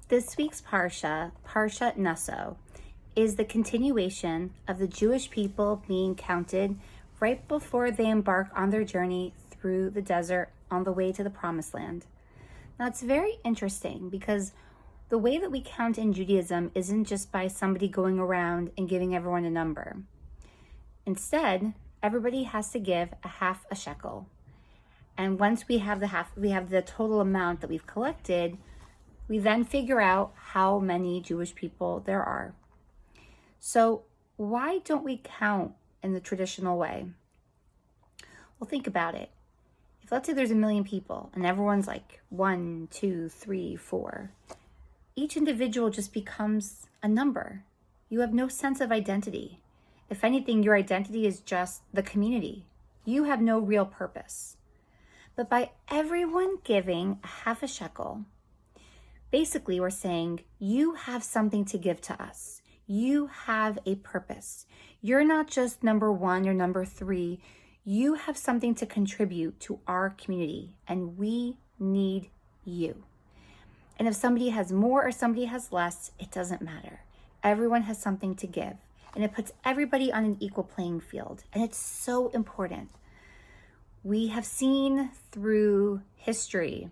This week's Parsha Naso, is the continuation of the Jewish people being counted right before they embark on their journey through the desert on the way to the Promised Land. Now, it's very interesting because the way that we count in Judaism isn't just by somebody going around and giving everyone a number. Instead, everybody has to give a half a shekel. And once we have the total amount that we've collected, we then figure out how many Jewish people there are. So why don't we count in the traditional way? Well, think about it. If let's say there's 1 million people and everyone's like 1, 2, 3, 4, each individual just becomes a number. You have no sense of identity. If anything, your identity is just the community. You have no real purpose. But by everyone giving a half a shekel, basically we're saying you have something to give to us. You have a purpose. You're not just number 1 or number 3. You have something to contribute to our community, and we need you. And if somebody has more or somebody has less, it doesn't matter. Everyone has something to give, and it puts everybody on an equal playing field, and it's so important. We have seen through history,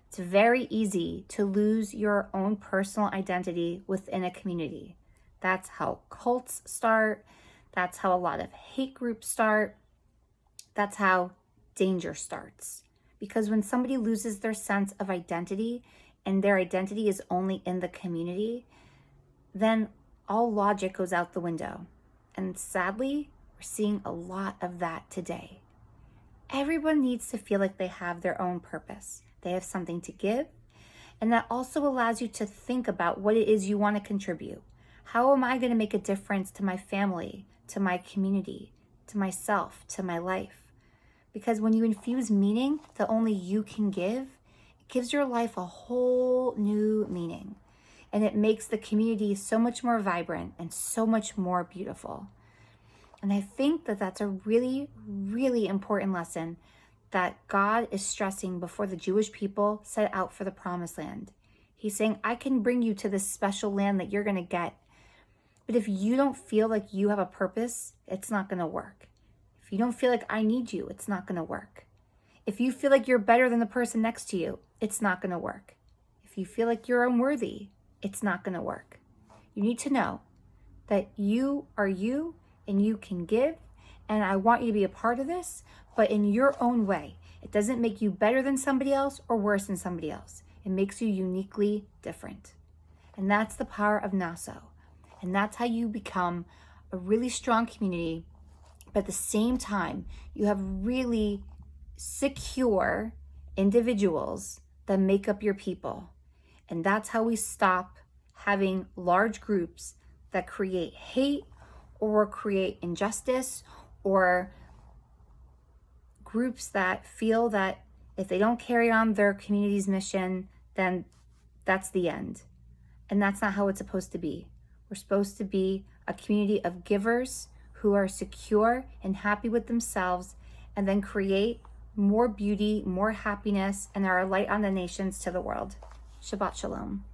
it's very easy to lose your own personal identity within a community. That's how cults start. That's how a lot of hate groups start. That's how danger starts. Because when somebody loses their sense of identity and their identity is only in the community, then all logic goes out the window. And sadly, we're seeing a lot of that today. Everyone needs to feel like they have their own purpose. They have something to give. And that also allows you to think about what it is you want to contribute. How am I going to make a difference to my family, to my community, to myself, to my life? Because when you infuse meaning that only you can give, it gives your life a whole new meaning. And it makes the community so much more vibrant and so much more beautiful. And I think that that's a really, really important lesson that God is stressing before the Jewish people set out for the Promised Land. He's saying, I can bring you to this special land that you're going to get. But if you don't feel like you have a purpose, it's not going to work. If you don't feel like I need you, it's not going to work. If you feel like you're better than the person next to you, it's not going to work. If you feel like you're unworthy, it's not going to work. You need to know that you are you and you can give, and I want you to be a part of this, but in your own way. It doesn't make you better than somebody else or worse than somebody else. It makes you uniquely different. And that's the power of Naso. And that's how you become a really strong community, but at the same time, you have really secure individuals that make up your people. And that's how we stop having large groups that create hate or create injustice, or groups that feel that if they don't carry on their community's mission, then that's the end. And that's not how it's supposed to be. We're supposed to be a community of givers who are secure and happy with themselves, and then create more beauty, more happiness, and are a light on the nations to the world. Shabbat Shalom.